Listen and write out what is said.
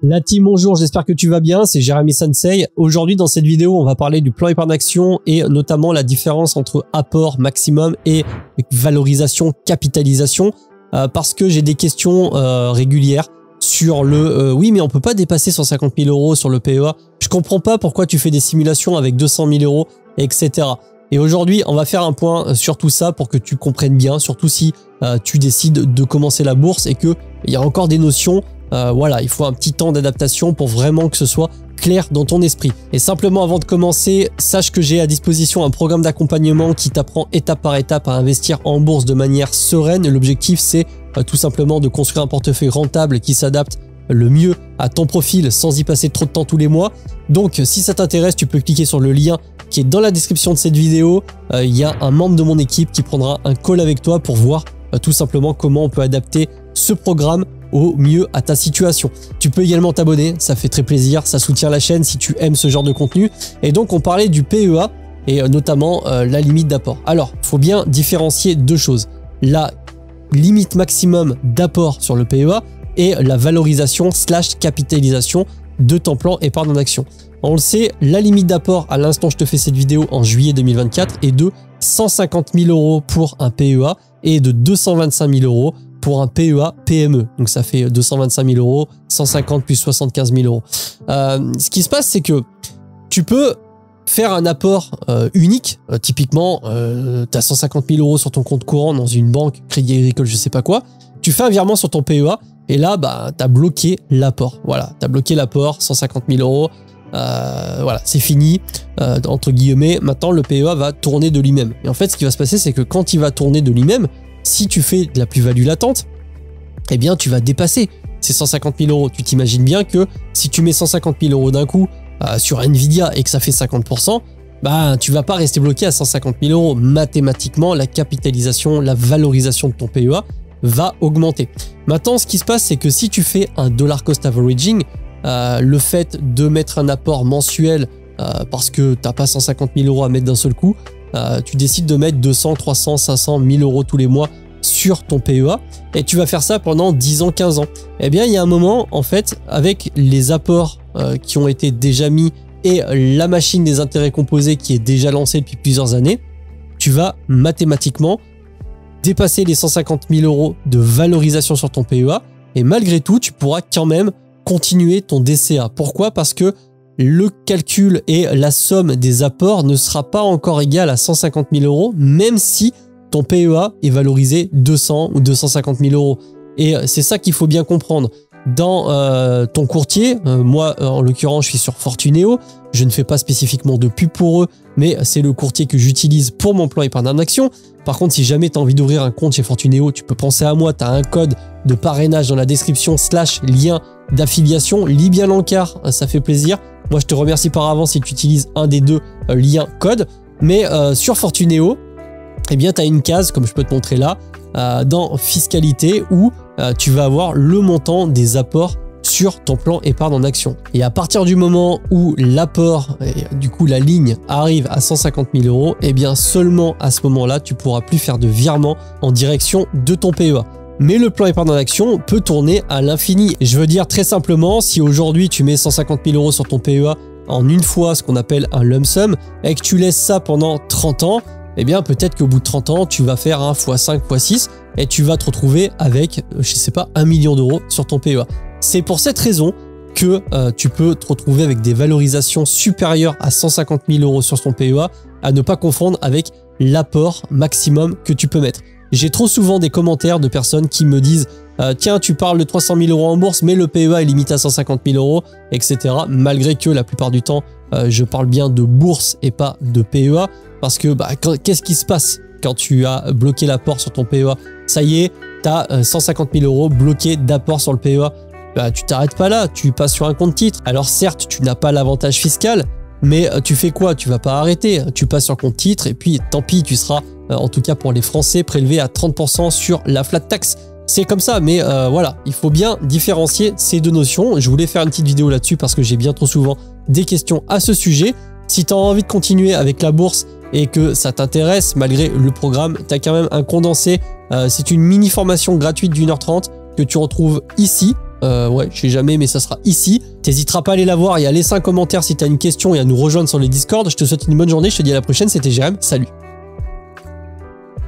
La team, bonjour, j'espère que tu vas bien, c'est Jérémy Sensei. Aujourd'hui dans cette vidéo, on va parler du plan épargne action et notamment la différence entre apport maximum et valorisation capitalisation parce que j'ai des questions régulières sur le oui mais on peut pas dépasser 150 000 euros sur le PEA. Je comprends pas pourquoi tu fais des simulations avec 200 000 euros, etc. Et aujourd'hui, on va faire un point sur tout ça pour que tu comprennes bien, surtout si tu décides de commencer la bourse et que il y a encore des notions. Voilà, il faut un petit temps d'adaptation pour vraiment que ce soit clair dans ton esprit. Et simplement avant de commencer, sache que j'ai à disposition un programme d'accompagnement qui t'apprend étape par étape à investir en bourse de manière sereine. L'objectif, c'est tout simplement de construire un portefeuille rentable qui s'adapte le mieux à ton profil sans y passer trop de temps tous les mois. Donc si ça t'intéresse, tu peux cliquer sur le lien qui est dans la description de cette vidéo. Il y a un membre de mon équipe qui prendra un call avec toi pour voir tout simplement comment on peut adapter ce programme au mieux à ta situation. Tu peux également t'abonner, ça fait très plaisir, ça soutient la chaîne si tu aimes ce genre de contenu. Et donc on parlait du PEA et notamment la limite d'apport. Alors, il faut bien différencier deux choses. La limite maximum d'apport sur le PEA et la valorisation / capitalisation de ton plan épargne en action. On le sait, la limite d'apport à l'instant je te fais cette vidéo en juillet 2024 est de 150 000 euros pour un PEA et de 225 000 euros pour un PEA PME. Donc ça fait 225 000 euros, 150 plus 75 000 euros. Ce qui se passe, c'est que tu peux faire un apport unique. Typiquement, tu as 150 000 euros sur ton compte courant dans une banque, Crédit Agricole, je sais pas quoi. Tu fais un virement sur ton PEA et là, bah, tu as bloqué l'apport. Voilà, tu as bloqué l'apport, 150 000 euros. Voilà, c'est fini, entre guillemets. Maintenant, le PEA va tourner de lui-même. Et en fait, ce qui va se passer, c'est que quand il va tourner de lui-même, si tu fais de la plus-value latente, eh bien, tu vas dépasser ces 150 000 euros. Tu t'imagines bien que si tu mets 150 000 euros d'un coup sur Nvidia et que ça fait 50%, bah, tu vas pas rester bloqué à 150 000 euros. Mathématiquement, la capitalisation, la valorisation de ton PEA va augmenter. Maintenant, ce qui se passe, c'est que si tu fais un dollar cost averaging, le fait de mettre un apport mensuel parce que tu n'as pas 150 000 euros à mettre d'un seul coup, tu décides de mettre 200, 300, 500, 1000 euros tous les mois sur ton PEA et tu vas faire ça pendant 10 ans, 15 ans. Eh bien, il y a un moment, en fait, avec les apports qui ont été déjà mis et la machine des intérêts composés qui est déjà lancée depuis plusieurs années, tu vas mathématiquement dépasser les 150 000 euros de valorisation sur ton PEA et malgré tout, tu pourras quand même continuer ton DCA. Pourquoi? Parce que le calcul et la somme des apports ne sera pas encore égal à 150 000 euros, même si ton PEA est valorisé 200 ou 250 000 euros. Et c'est ça qu'il faut bien comprendre. Dans ton courtier, moi en l'occurrence je suis sur Fortuneo, je ne fais pas spécifiquement de pub pour eux, mais c'est le courtier que j'utilise pour mon plan épargne en action. Par contre, si jamais tu as envie d'ouvrir un compte chez Fortuneo, tu peux penser à moi, tu as un code de parrainage dans la description / lien d'affiliation, lis bien l'encart, ça fait plaisir. Moi, je te remercie par avance si tu utilises un des deux liens codes. Mais sur Fortuneo, eh bien, tu as une case, comme je peux te montrer là, dans fiscalité où tu vas avoir le montant des apports sur ton plan épargne en action. Et à partir du moment où l'apport, du coup la ligne arrive à 150 000 euros, eh bien seulement à ce moment-là, tu pourras plus faire de virement en direction de ton PEA. Mais le plan épargne en action peut tourner à l'infini. Je veux dire très simplement, si aujourd'hui tu mets 150 000 euros sur ton PEA en une fois, ce qu'on appelle un lump sum, et que tu laisses ça pendant 30 ans, eh bien peut-être qu'au bout de 30 ans, tu vas faire un x5, x6 et tu vas te retrouver avec, je sais pas, 1 million d'euros sur ton PEA. C'est pour cette raison que tu peux te retrouver avec des valorisations supérieures à 150 000 euros sur ton PEA, à ne pas confondre avec l'apport maximum que tu peux mettre. J'ai trop souvent des commentaires de personnes qui me disent tiens, tu parles de 300 000 euros en bourse, mais le PEA est limité à 150 000 euros, etc. Malgré que la plupart du temps, je parle bien de bourse et pas de PEA. Parce que bah, qu'est-ce qui se passe quand tu as bloqué l'apport sur ton PEA? Ça y est, tu as 150 000 euros bloqués d'apport sur le PEA. Bah, tu t'arrêtes pas là, tu passes sur un compte titre. Alors certes, tu n'as pas l'avantage fiscal, mais tu fais quoi? Tu vas pas arrêter, tu passes sur compte titre et puis tant pis, tu seras, en tout cas pour les Français, prélevé à 30% sur la flat tax. C'est comme ça, mais voilà, il faut bien différencier ces deux notions. Je voulais faire une petite vidéo là-dessus parce que j'ai bien trop souvent des questions à ce sujet. Si tu as envie de continuer avec la bourse et que ça t'intéresse, malgré le programme, tu as quand même un condensé. C'est une mini formation gratuite d'1h30 que tu retrouves ici. Ouais, je sais jamais, mais ça sera ici. T'hésiteras pas à aller la voir et à laisser un commentaire si t'as une question et à nous rejoindre sur les Discord. Je te souhaite une bonne journée, je te dis à la prochaine, c'était Jérém, salut.